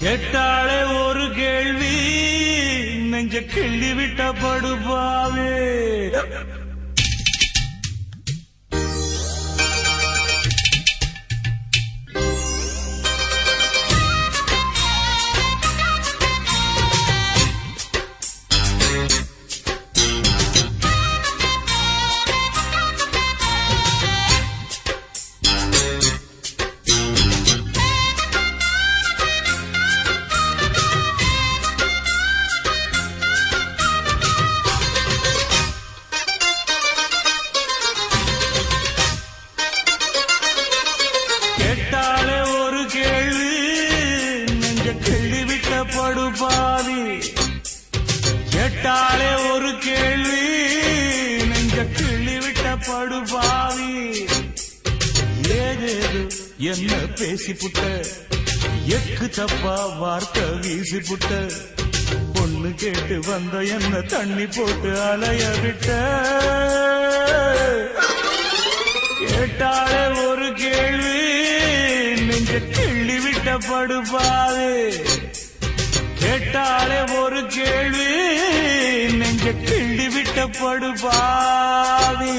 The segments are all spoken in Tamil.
கேட்டாளே ஒரு கேள்வி நெஞ்ச கிள்ளி விட்ட படுபாவே கேட்டாளே ஒரு கேள்வி நெஞ்ச கிள்ளி விட்ட படுபாவி கேட்டாளே ஒரு கேள்வி நெஞ்ச கிள்ளி விட்ட படுபாவி ஏதேது என்ன பேசிப்புட்ட எக்கு தப்பா வார்த்தை வீசிப்புட்ட பொண்ணு கேட்டு வந்த என்ன தண்ணி போட்டு அலைய விட்ட கேட்டாளே ஒரு கேள்வி நெஞ்ச கிள்ளி விட்ட படுபாவே கேட்டாளே ஒரு கேள்வி நெஞ்ச கிள்ளி விட்ட படுபாவே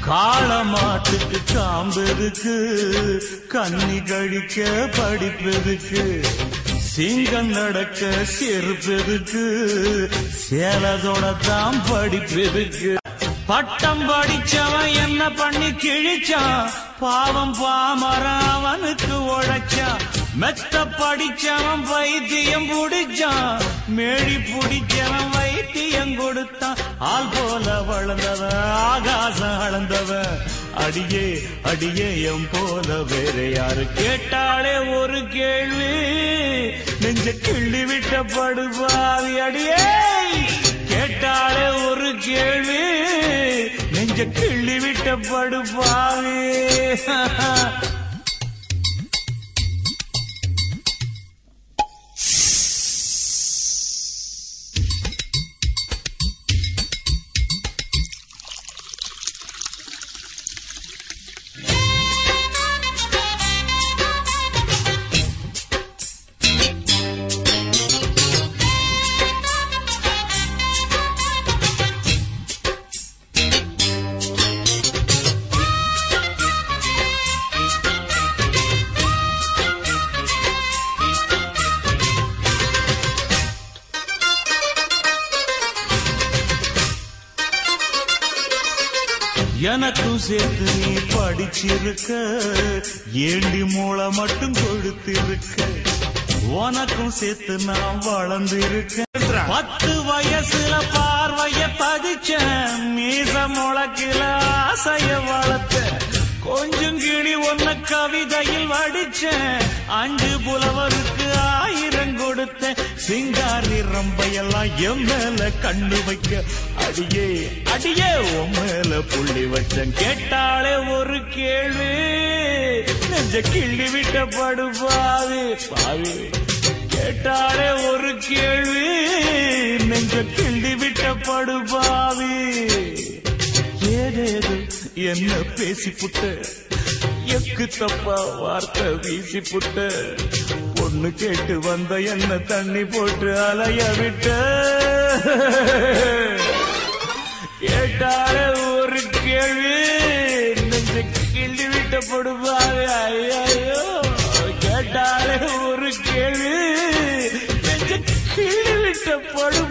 காளமாட்டுக்கு காம்பெதுக்கு கன்னி கழிக்க படிப்பெதுக்கு சிங்கம் நடக்க செருப்பெதுக்கு சேலதோட தான் படிப்பெதுக்கு பட்டம் படிச்சவன் என்ன பண்ணி கிழிச்சான் பாவம் பாமரன் அவனுக்கு உழைச்சான் மெத்த படிச்சவன் வைத்தியம் புடிச்சான் மேடி புடிச்சவன் வைத்தியம் கொடுத்தான் ஆள் போல வளர்ந்தவன் ஆகாசம் அளந்தவன் அடியே அடியே எம் போல வேற யாரு கேட்டாளே ஒரு கேள்வி நெஞ்ச கிள்ளி விட்ட படுபாவி அடியே கேட்டாளே ஒரு கேள்வி நெஞ்ச கிள்ளி விட்ட படுபாவி எனக்கும் சேர்த்து நீ படிச்சிருக்க ஏண்டி மூளை மட்டும் கொடுத்திருக்க உனக்கும் சேர்த்து நான் வளர்ந்திருக்க 10 வயசுல பார்வைய பதிச்ச மீச முளக்கில ஆசைய வளர்த்த கொஞ்சம் கிளி ஒன்ன கவிதையில் வடிச்ச 5 புலவருக்கு 1000 கொடுத்த சிங்காரி ரம்பையெல்லாம் என் மேல கண்ணு வைக்க அடியே அடியே உன் மேல புள்ளி வச்சன் கேட்டாளே ஒரு கேள்வி நெஞ்ச கிள்ளி விட்ட படுபாவி பாவி கேட்டாளே ஒரு கேள்வி நெஞ்ச கிள்ளி விட்ட படுபாவி ஏதேது என்ன பேசிப்புட்ட எக்கு தப்பா வார்த்தை வீசிப்புட்ட பொண்ணு கேட்டு வந்த என்ன தண்ணி போட்டு அலைய விட்ட கேட்டாலே ஒரு கேள்வி நெஞ்ச கிள்ளி விட்ட படுபாவே ஐயோ கேட்டாலே ஒரு கேள்வி நெஞ்ச கிள்ளி விட்ட படு